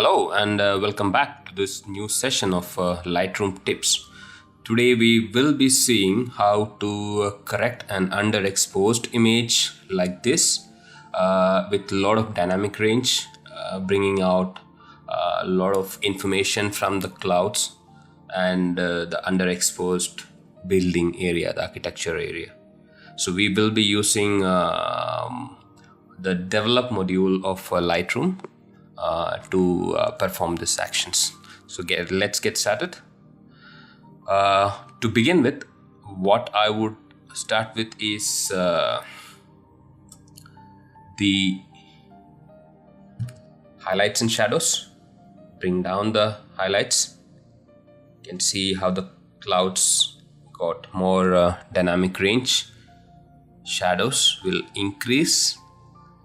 Hello and welcome back to this new session of Lightroom tips. Today we will be seeing how to correct an underexposed image like this with a lot of dynamic range, bringing out a lot of information from the clouds and the underexposed building area, the architecture area. So we will be using the develop module of Lightroom to perform these actions. So let's get started. To begin with, what I would start with is the highlights and shadows. Bring down the highlights. You can see how the clouds got more dynamic range. Shadows will increase,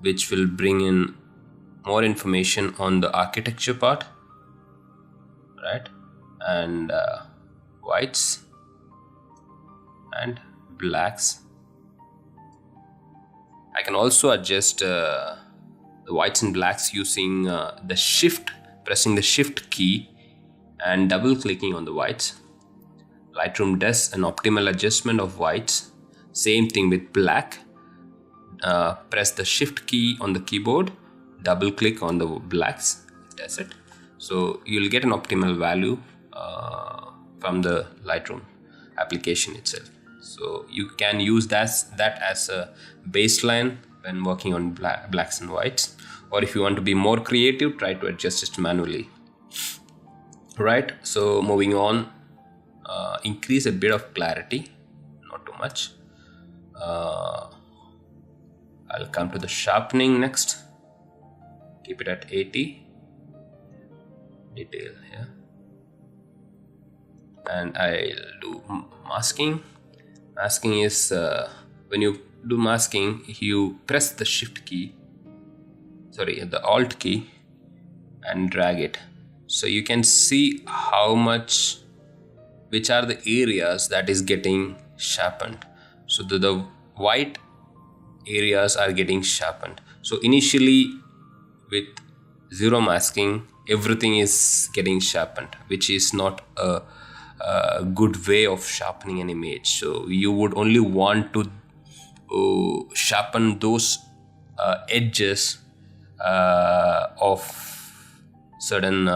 which will bring in more information on the architecture part, right? And whites and blacks. I can also adjust the whites and blacks using the shift, pressing the shift key and double clicking on the whites. Lightroom does an optimal adjustment of whites. Same thing with black. Press the shift key on the keyboard, double click on the blacks, that's it. So you'll get an optimal value from the Lightroom application itself. So you can use that as a baseline when working on blacks and whites, or if you want to be more creative, try to adjust it manually. Right, so moving on, increase a bit of clarity, not too much. I'll come to the sharpening next. Keep it at 80. Detail here. And I'll do masking. Masking is when you do masking, you press the the alt key and drag it. So you can see which are the areas that is getting sharpened. So the white areas are getting sharpened. So initially with zero masking, everything is getting sharpened, which is not a good way of sharpening an image. So you would only want to sharpen those edges of certain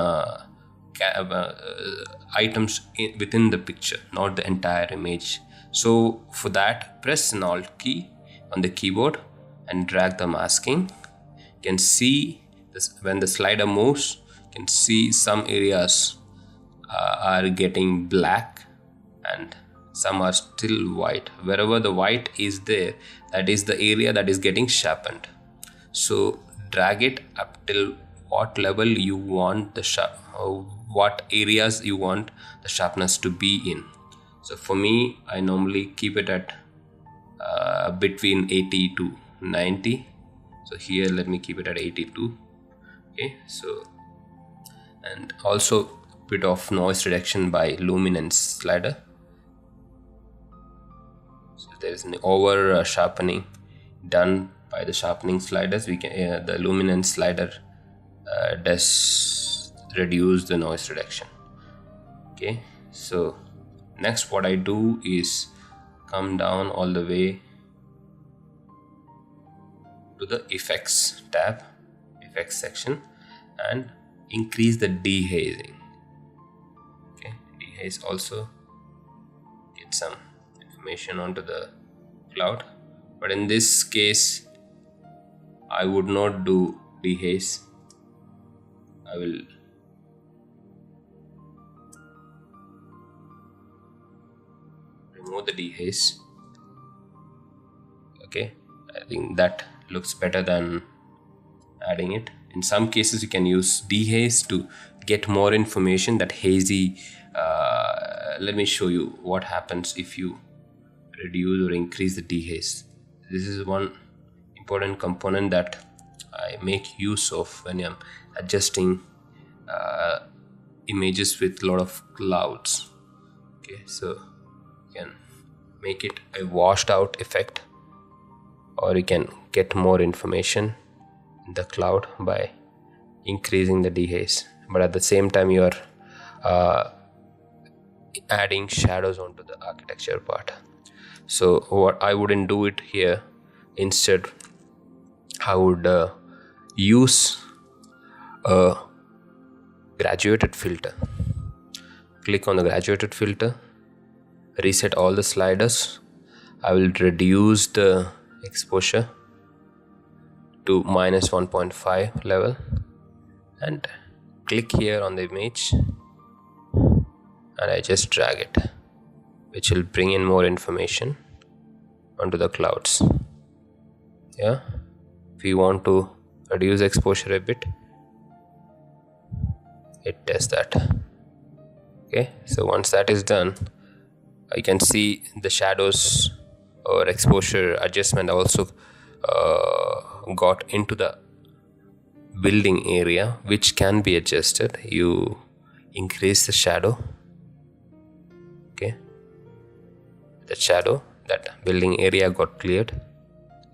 items within the picture, not the entire image. So for that, press an alt key on the keyboard and drag the masking. You can see this when the slider moves. You can see some areas are getting black and some are still white. Wherever the white is there, that is the area that is getting sharpened. So drag it up till what level you want what areas you want the sharpness to be in. So for me, I normally keep it at between 80 to 90. So here let me keep it at 82. Okay, so and also a bit of noise reduction by luminance slider. So there is an over sharpening done by the sharpening sliders. We can the luminance slider does reduce the noise reduction. Okay, so next what I do is come down all the way to the effects tab, effects section, and increase the dehazing. Okay, dehaze also get some information onto the cloud, but in this case I would not do dehaze. I will remove the dehaze. Okay, I think that looks better than adding it. In some cases you can use dehaze to get more information, that hazy. Let me show you what happens if you reduce or increase the dehaze. This is one important component that I make use of when I'm adjusting images with a lot of clouds. Okay, so you can make it a washed out effect, or you can get more information in the cloud by increasing the dehaze, but at the same time you are adding shadows onto the architecture part. So what I wouldn't do it here. Instead I would use a graduated filter. Click on the graduated filter, reset all the sliders. I will reduce the exposure to -1.5 level and click here on the image, and I just drag it, which will bring in more information onto the clouds. Yeah, if you want to reduce exposure a bit, it does that. Okay, so once that is done, I can see the shadows or exposure adjustment also got into the building area, which can be adjusted. You increase the shadow. Okay, the shadow, that building area got cleared.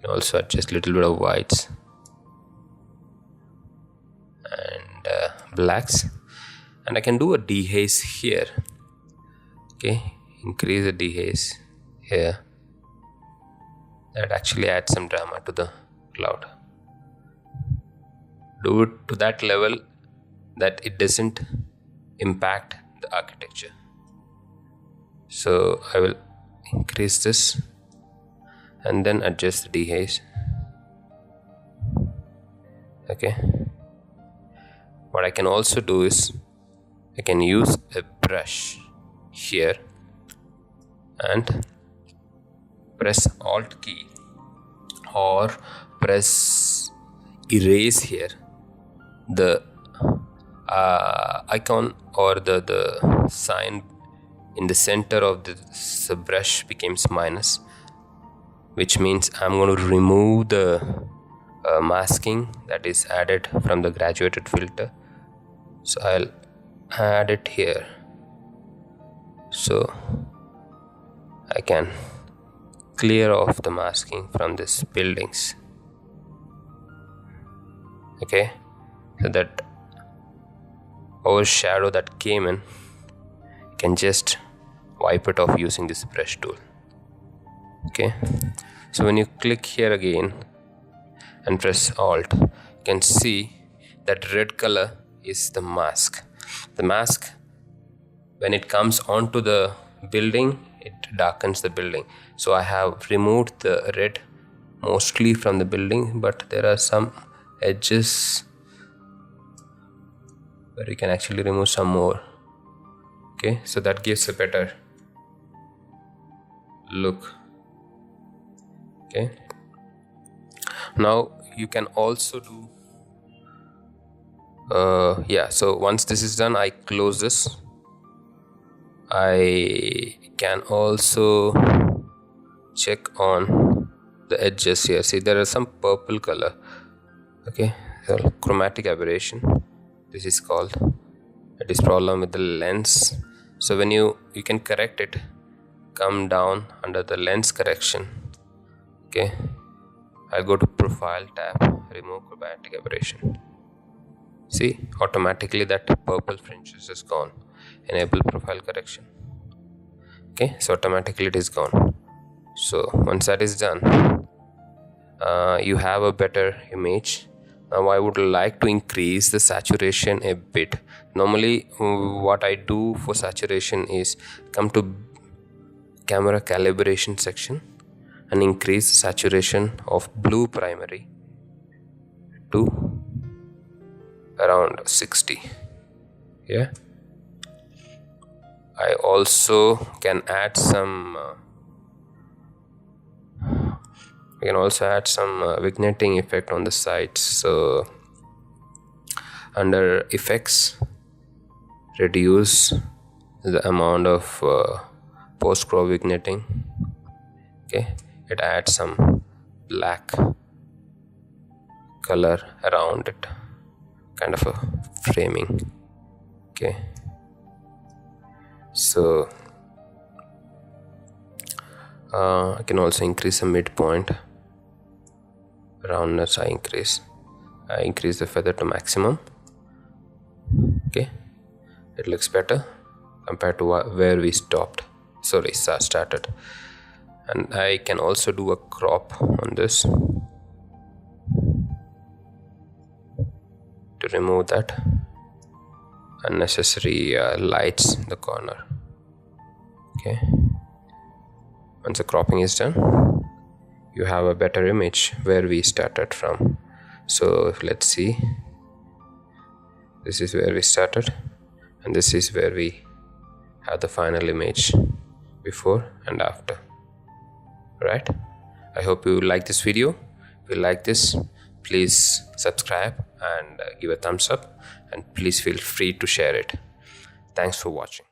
You also adjust a little bit of whites and blacks, and I can do a dehaze here. Okay, increase the dehaze here. That actually adds some drama to the cloud. Do it to that level that it doesn't impact the architecture. So I will increase this and then adjust the dehaze. Okay, what I can also do is I can use a brush here and press Alt key or press erase here. The icon or the sign in the center of the brush becomes minus, which means I'm going to remove the masking that is added from the graduated filter. So I'll add it here, so I can clear off the masking from these buildings. Okay, so that overshadow that came in, you can just wipe it off using this brush tool. Okay, so when you click here again and press Alt, you can see that red color is the mask. The mask, when it comes onto the building, it darkens the building. So I have removed the red mostly from the building, but there are some edges where you can actually remove some more. Okay, so that gives a better look. Okay, now you can also do so once this is done, I close this. I can also check on the edges here. See, there is some purple color. Okay, so chromatic aberration, this is called. It is problem with the lens. So when you can correct it, come down under the lens correction. Okay, I'll go to profile tab, remove chromatic aberration. See, automatically that purple fringes is gone. Enable profile correction. Okay, so automatically it is gone. So once that is done, you have a better image. Now I would like to increase the saturation a bit. Normally what I do for saturation is come to camera calibration section and increase the saturation of blue primary to around 60. Yeah, I also can add some vignetting effect on the sides. So under effects, reduce the amount of post-crop vignetting. Okay, it adds some black color around it, kind of a framing. Okay, so I can also increase the midpoint roundness. I increase the feather to maximum. Okay, it looks better compared to where we started. And I can also do a crop on this to remove that unnecessary lights in the corner. Okay, once the cropping is done, you have a better image where we started from. So let's see, this is where we started and this is where we have the final image before and after. Right, I hope you like this video. If you like this, please subscribe and give a thumbs up, and please feel free to share it. Thanks for watching.